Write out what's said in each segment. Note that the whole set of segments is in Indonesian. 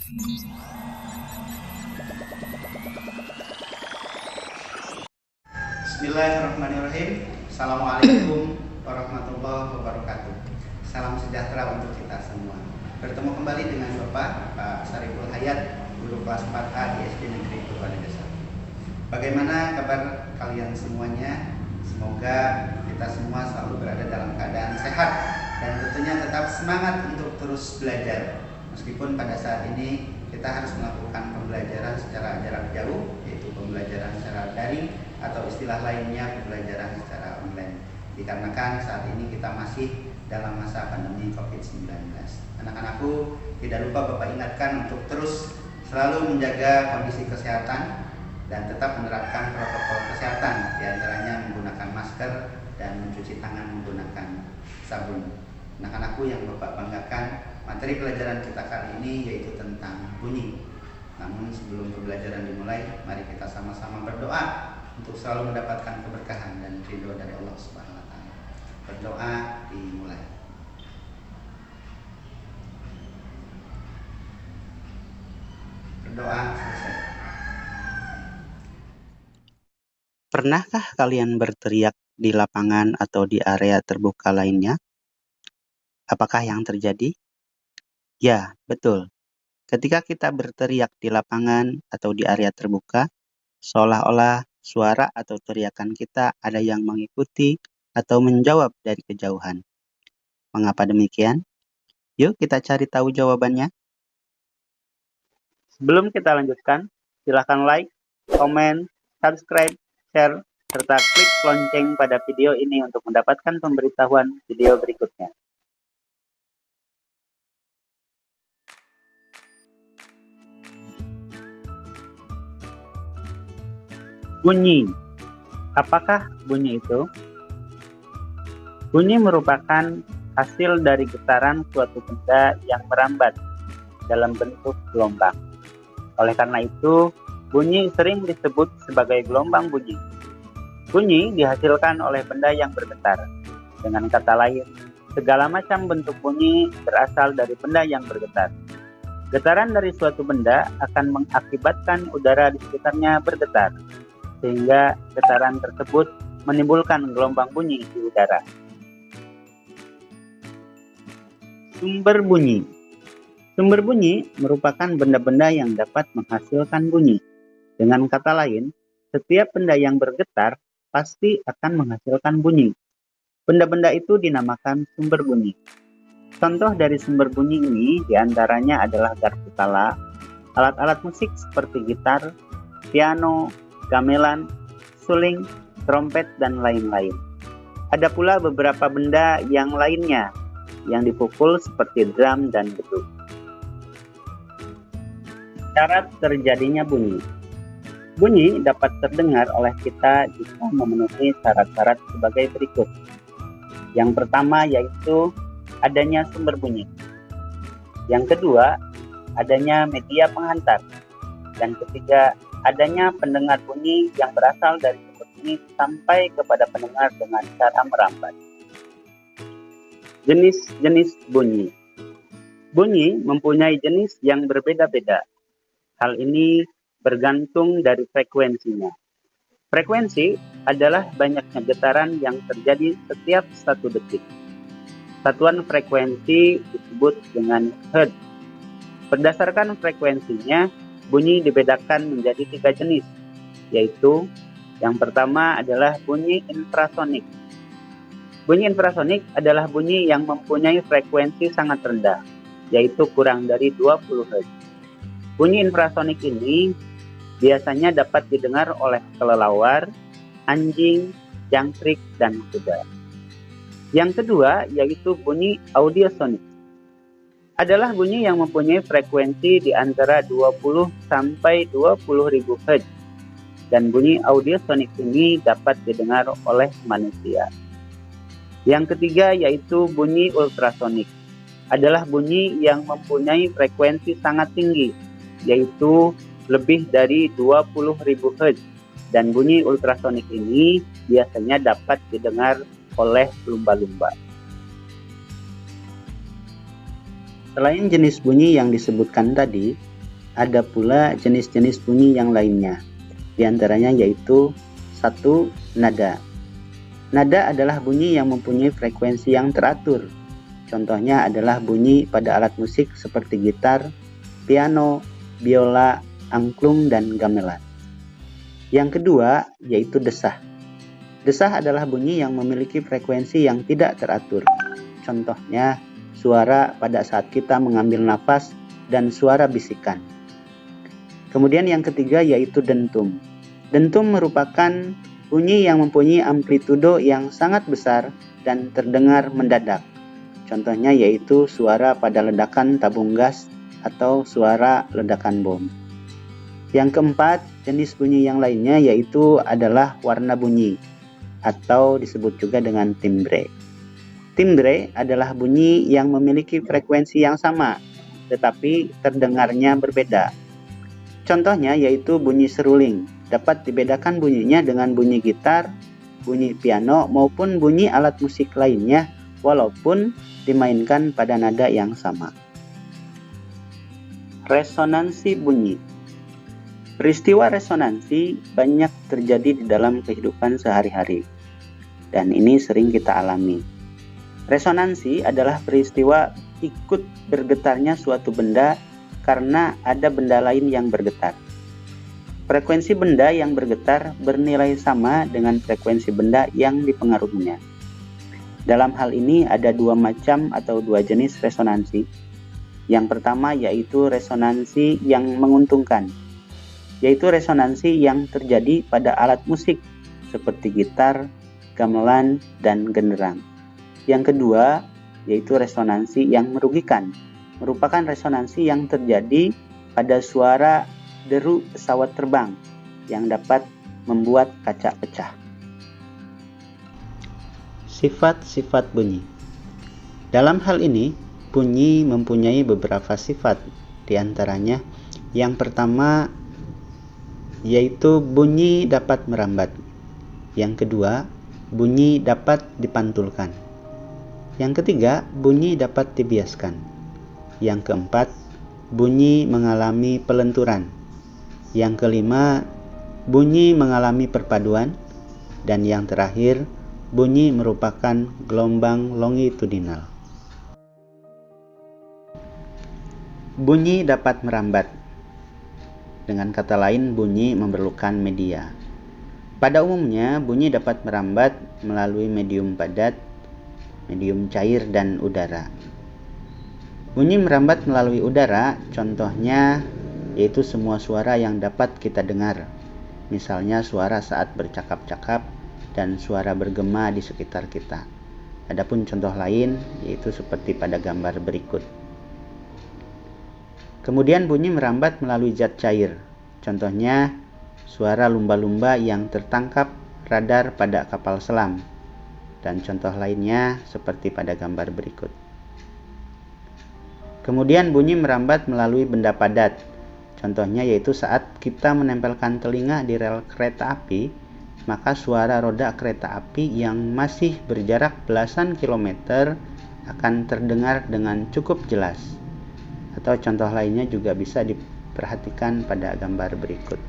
Bismillahirrahmanirrahim. Assalamualaikum warahmatullahi wabarakatuh. Salam sejahtera untuk kita semua. Bertemu kembali dengan Bapak Sariful Hayat, guru kelas 4A di SD Negeri Purwadesa. Bagaimana kabar kalian semuanya? Semoga kita semua selalu berada dalam keadaan sehat dan tentunya tetap semangat untuk terus belajar. Meskipun pada saat ini kita harus melakukan pembelajaran secara jarak jauh, yaitu pembelajaran secara daring atau istilah lainnya pembelajaran secara online. Dikarenakan saat ini kita masih dalam masa pandemi COVID-19. Anak-anakku, tidak lupa Bapak ingatkan untuk terus selalu menjaga kondisi kesehatan dan tetap menerapkan protokol kesehatan, diantaranya menggunakan masker dan mencuci tangan menggunakan sabun. Anak-anakku yang Bapak banggakan, materi pelajaran kita kali ini yaitu tentang bunyi. Namun sebelum pembelajaran dimulai, mari kita sama-sama berdoa untuk selalu mendapatkan keberkahan dan ridho dari Allah Subhanahu wa taala. Berdoa dimulai. Berdoa selesai. Pernahkah kalian berteriak di lapangan atau di area terbuka lainnya? Apakah yang terjadi? Ya, betul. Ketika kita berteriak di lapangan atau di area terbuka, seolah-olah suara atau teriakan kita ada yang mengikuti atau menjawab dari kejauhan. Mengapa demikian? Yuk kita cari tahu jawabannya. Sebelum kita lanjutkan, silakan like, komen, subscribe, share, serta klik lonceng pada video ini untuk mendapatkan pemberitahuan video berikutnya. Bunyi. Apakah bunyi itu? Bunyi merupakan hasil dari getaran suatu benda yang merambat dalam bentuk gelombang. Oleh karena itu, bunyi sering disebut sebagai gelombang bunyi. Bunyi dihasilkan oleh benda yang bergetar. Dengan kata lain, segala macam bentuk bunyi berasal dari benda yang bergetar. Getaran dari suatu benda akan mengakibatkan udara di sekitarnya bergetar, sehingga getaran tersebut menimbulkan gelombang bunyi di udara. Sumber bunyi. Sumber bunyi merupakan benda-benda yang dapat menghasilkan bunyi. Dengan kata lain, setiap benda yang bergetar pasti akan menghasilkan bunyi. Benda-benda itu dinamakan sumber bunyi. Contoh dari sumber bunyi ini diantaranya adalah garpu kala, alat-alat musik seperti gitar, piano, gamelan, suling, trompet, dan lain-lain. Ada pula beberapa benda yang lainnya yang dipukul seperti drum dan beduk. Syarat terjadinya bunyi. Bunyi dapat terdengar oleh kita jika memenuhi syarat-syarat sebagai berikut. Yang pertama yaitu adanya sumber bunyi. Yang kedua, adanya media penghantar. Dan ketiga, adanya pendengar bunyi yang berasal dari sumber bunyi sampai kepada pendengar dengan cara merambat. Jenis-jenis bunyi. Bunyi mempunyai jenis yang berbeda-beda. Hal ini bergantung dari frekuensinya. Frekuensi adalah banyaknya getaran yang terjadi setiap 1 detik. Satuan frekuensi disebut dengan hertz. Berdasarkan frekuensinya, bunyi dibedakan menjadi 3 jenis, yaitu yang pertama adalah bunyi infrasonik. Bunyi infrasonik adalah bunyi yang mempunyai frekuensi sangat rendah, yaitu kurang dari 20 Hz. Bunyi infrasonik ini biasanya dapat didengar oleh kelelawar, anjing, jangkrik, dan kuda. Yang kedua yaitu bunyi audiosonik. Adalah bunyi yang mempunyai frekuensi di antara 20 sampai 20.000 Hz. Dan bunyi audiosonik ini dapat didengar oleh manusia. Yang ketiga yaitu bunyi ultrasonik. Adalah bunyi yang mempunyai frekuensi sangat tinggi, yaitu lebih dari 20.000 Hz. Dan bunyi ultrasonik ini biasanya dapat didengar oleh lumba-lumba. Selain jenis bunyi yang disebutkan tadi, ada pula jenis-jenis bunyi yang lainnya. Di antaranya yaitu 1. Nada. Nada adalah bunyi yang mempunyai frekuensi yang teratur. Contohnya adalah bunyi pada alat musik seperti gitar, piano, biola, angklung, dan gamelan. Yang kedua yaitu desah. Desah adalah bunyi yang memiliki frekuensi yang tidak teratur. Contohnya suara pada saat kita mengambil nafas dan suara bisikan. Kemudian yang ketiga yaitu dentum. Dentum merupakan bunyi yang mempunyai amplitudo yang sangat besar dan terdengar mendadak. Contohnya yaitu suara pada ledakan tabung gas atau suara ledakan bom. Yang keempat, jenis bunyi yang lainnya yaitu adalah warna bunyi atau disebut juga dengan timbre. Timbre adalah bunyi yang memiliki frekuensi yang sama tetapi terdengarnya berbeda. Contohnya yaitu bunyi seruling. Dapat dibedakan bunyinya dengan bunyi gitar, bunyi piano, maupun bunyi alat musik lainnya walaupun dimainkan pada nada yang sama. Resonansi bunyi. Peristiwa resonansi banyak terjadi di dalam kehidupan sehari-hari, dan ini sering kita alami. Resonansi adalah peristiwa ikut bergetarnya suatu benda karena ada benda lain yang bergetar. Frekuensi benda yang bergetar bernilai sama dengan frekuensi benda yang dipengaruhinya. Dalam hal ini ada dua macam atau dua jenis resonansi. Yang pertama yaitu resonansi yang menguntungkan, yaitu resonansi yang terjadi pada alat musik seperti gitar, gamelan, dan genderang. Yang kedua yaitu resonansi yang merugikan, merupakan resonansi yang terjadi pada suara deru pesawat terbang yang dapat membuat kaca pecah. Sifat-sifat bunyi. Dalam hal ini, bunyi mempunyai beberapa sifat. Di antaranya, yang pertama yaitu bunyi dapat merambat. Yang kedua, bunyi dapat dipantulkan. Yang ketiga, bunyi dapat dibiaskan. Yang keempat, bunyi mengalami pelenturan. Yang kelima, bunyi mengalami perpaduan. Dan yang terakhir, bunyi merupakan gelombang longitudinal. Bunyi dapat merambat. Dengan kata lain, bunyi memerlukan media. Pada umumnya, bunyi dapat merambat melalui medium padat, medium cair, dan udara. Bunyi merambat melalui udara, contohnya yaitu semua suara yang dapat kita dengar. Misalnya suara saat bercakap-cakap dan suara bergema di sekitar kita. Adapun contoh lain yaitu seperti pada gambar berikut. Kemudian bunyi merambat melalui zat cair. Contohnya suara lumba-lumba yang tertangkap radar pada kapal selam. Dan contoh lainnya seperti pada gambar berikut. Kemudian bunyi merambat melalui benda padat. Contohnya yaitu saat kita menempelkan telinga di rel kereta api, maka suara roda kereta api yang masih berjarak belasan kilometer akan terdengar dengan cukup jelas. Atau contoh lainnya juga bisa diperhatikan pada gambar berikut.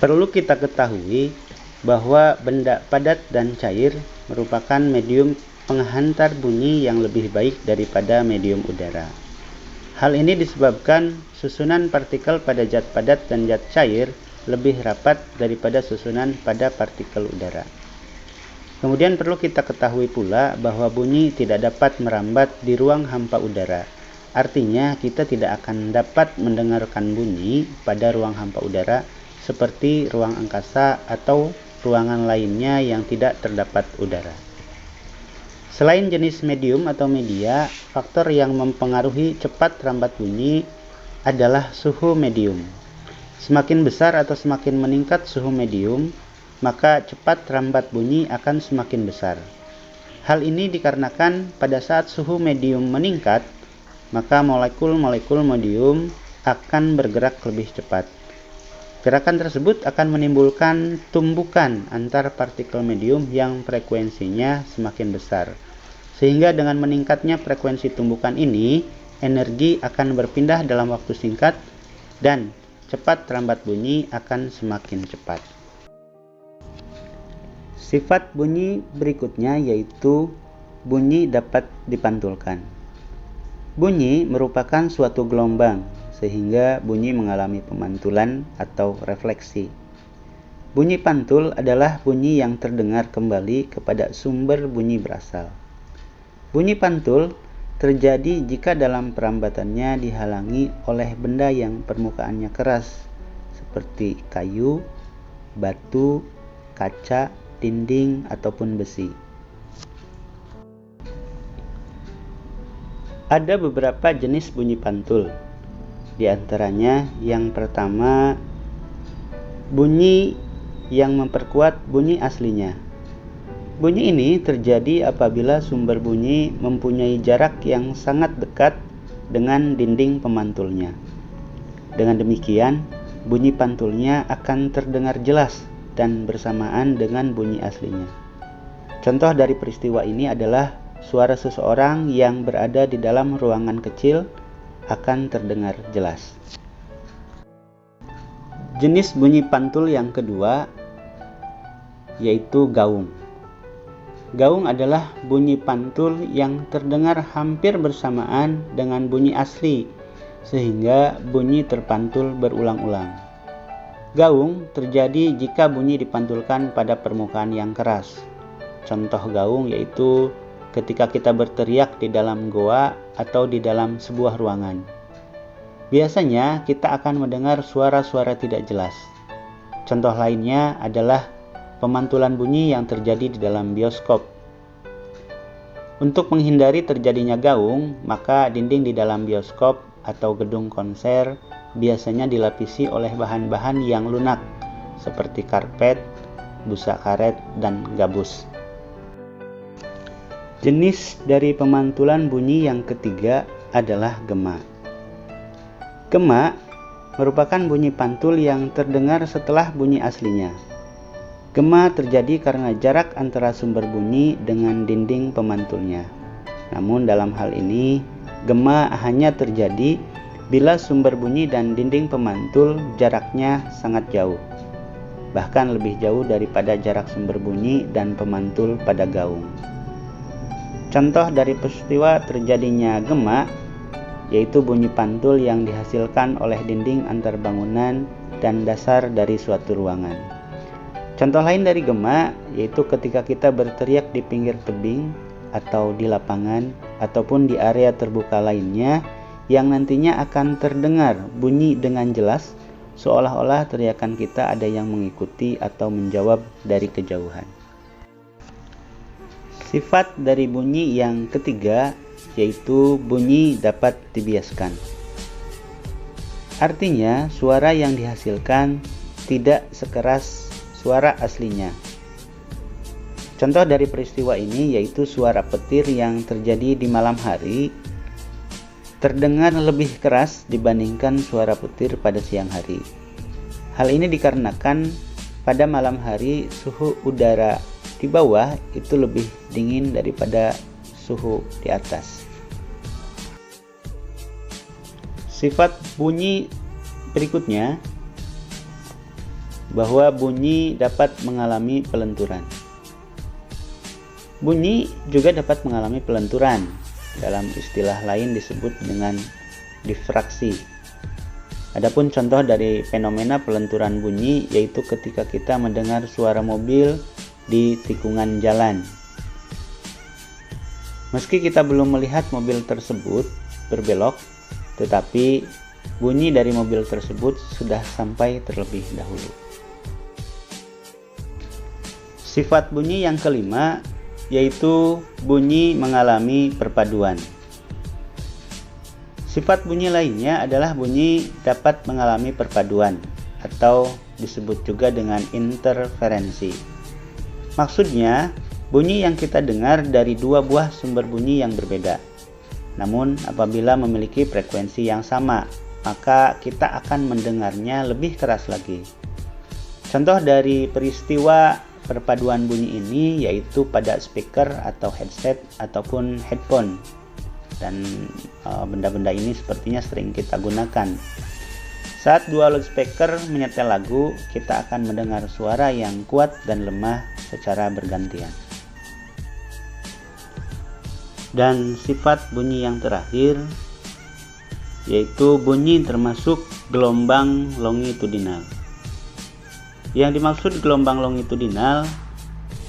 Perlu kita ketahui bahwa benda padat dan cair merupakan medium penghantar bunyi yang lebih baik daripada medium udara. Hal ini disebabkan susunan partikel pada zat padat dan zat cair lebih rapat daripada susunan pada partikel udara. Kemudian perlu kita ketahui pula bahwa bunyi tidak dapat merambat di ruang hampa udara. Artinya kita tidak akan dapat mendengarkan bunyi pada ruang hampa udara seperti ruang angkasa atau ruangan lainnya yang tidak terdapat udara. Selain jenis medium atau media, faktor yang mempengaruhi cepat rambat bunyi adalah suhu medium. Semakin besar atau semakin meningkat suhu medium, maka cepat rambat bunyi akan semakin besar. Hal ini dikarenakan pada saat suhu medium meningkat, maka molekul-molekul medium akan bergerak lebih cepat. Gerakan tersebut akan menimbulkan tumbukan antar partikel medium yang frekuensinya semakin besar. Sehingga dengan meningkatnya frekuensi tumbukan ini, energi akan berpindah dalam waktu singkat dan cepat terambat bunyi akan semakin cepat. Sifat bunyi berikutnya yaitu bunyi dapat dipantulkan. Bunyi merupakan suatu gelombang sehingga bunyi mengalami pemantulan atau refleksi. Bunyi pantul adalah bunyi yang terdengar kembali kepada sumber bunyi berasal. Bunyi pantul terjadi jika dalam perambatannya dihalangi oleh benda yang permukaannya keras seperti kayu, batu, kaca, dinding, ataupun besi. Ada beberapa jenis bunyi pantul. Di antaranya yang pertama, bunyi yang memperkuat bunyi aslinya. Bunyi ini terjadi apabila sumber bunyi mempunyai jarak yang sangat dekat dengan dinding pemantulnya. Dengan demikian, bunyi pantulnya akan terdengar jelas dan bersamaan dengan bunyi aslinya. Contoh dari peristiwa ini adalah suara seseorang yang berada di dalam ruangan kecil akan terdengar jelas. Jenis bunyi pantul yang kedua yaitu gaung. Gaung adalah bunyi pantul yang terdengar hampir bersamaan dengan bunyi asli, sehingga bunyi terpantul berulang-ulang. Gaung terjadi jika bunyi dipantulkan pada permukaan yang keras. Contoh gaung yaitu ketika kita berteriak di dalam goa atau di dalam sebuah ruangan. Biasanya kita akan mendengar suara-suara tidak jelas. Contoh lainnya adalah pemantulan bunyi yang terjadi di dalam bioskop. Untuk menghindari terjadinya gaung, maka dinding di dalam bioskop atau gedung konser biasanya dilapisi oleh bahan-bahan yang lunak seperti karpet, busa karet, dan gabus. Jenis dari pemantulan bunyi yang ketiga adalah gema. Gema merupakan bunyi pantul yang terdengar setelah bunyi aslinya. Gema terjadi karena jarak antara sumber bunyi dengan dinding pemantulnya. Namun dalam hal ini, gema hanya terjadi bila sumber bunyi dan dinding pemantul jaraknya sangat jauh. Bahkan lebih jauh daripada jarak sumber bunyi dan pemantul pada gaung. Contoh dari peristiwa terjadinya gema yaitu bunyi pantul yang dihasilkan oleh dinding antar bangunan dan dasar dari suatu ruangan. Contoh lain dari gema yaitu ketika kita berteriak di pinggir tebing atau di lapangan ataupun di area terbuka lainnya yang nantinya akan terdengar bunyi dengan jelas seolah-olah teriakan kita ada yang mengikuti atau menjawab dari kejauhan. Sifat dari bunyi yang ketiga yaitu bunyi dapat dibiaskan. Artinya, suara yang dihasilkan tidak sekeras suara aslinya. Contoh dari peristiwa ini yaitu suara petir yang terjadi di malam hari terdengar lebih keras dibandingkan suara petir pada siang hari. Hal ini dikarenakan pada malam hari suhu udara di bawah itu lebih dingin daripada suhu di atas. Sifat bunyi berikutnya bahwa bunyi dapat mengalami pelenturan. Bunyi juga dapat mengalami pelenturan. Dalam istilah lain disebut dengan difraksi. Adapun contoh dari fenomena pelenturan bunyi yaitu ketika kita mendengar suara mobil di tikungan jalan. Meski kita belum melihat mobil tersebut berbelok, tetapi bunyi dari mobil tersebut sudah sampai terlebih dahulu. Sifat bunyi yang kelima yaitu bunyi mengalami perpaduan. Sifat bunyi lainnya adalah bunyi dapat mengalami perpaduan atau disebut juga dengan interferensi. Maksudnya, bunyi yang kita dengar dari dua buah sumber bunyi yang berbeda. Namun, apabila memiliki frekuensi yang sama, maka kita akan mendengarnya lebih keras lagi. Contoh dari peristiwa perpaduan bunyi ini yaitu pada speaker atau headset ataupun headphone. dan benda-benda ini sepertinya sering kita gunakan. Saat dua loudspeaker menyetel lagu, kita akan mendengar suara yang kuat dan lemah secara bergantian. Dan sifat bunyi yang terakhir yaitu bunyi termasuk gelombang longitudinal. Yang dimaksud gelombang longitudinal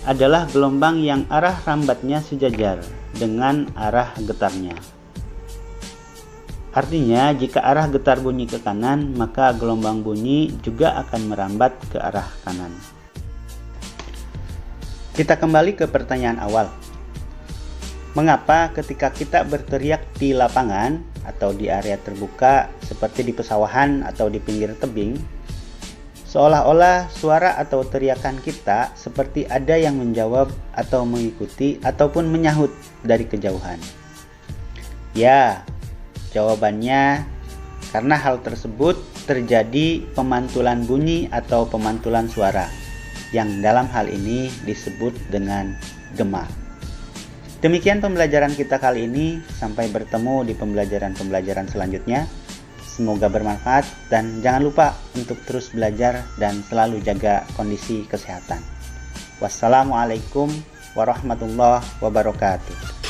adalah gelombang yang arah rambatnya sejajar dengan arah getarnya. Artinya, jika arah getar bunyi ke kanan, maka gelombang bunyi juga akan merambat ke arah kanan. Kita kembali ke pertanyaan awal. Mengapa ketika kita berteriak di lapangan atau di area terbuka seperti di pesawahan atau di pinggir tebing, seolah-olah suara atau teriakan kita seperti ada yang menjawab atau mengikuti ataupun menyahut dari kejauhan? Ya, jawabannya karena hal tersebut terjadi pemantulan bunyi atau pemantulan suara, yang dalam hal ini disebut dengan gema. Demikian pembelajaran kita kali ini, sampai bertemu di pembelajaran-pembelajaran selanjutnya. Semoga bermanfaat dan jangan lupa untuk terus belajar dan selalu jaga kondisi kesehatan. Wassalamualaikum warahmatullahi wabarakatuh.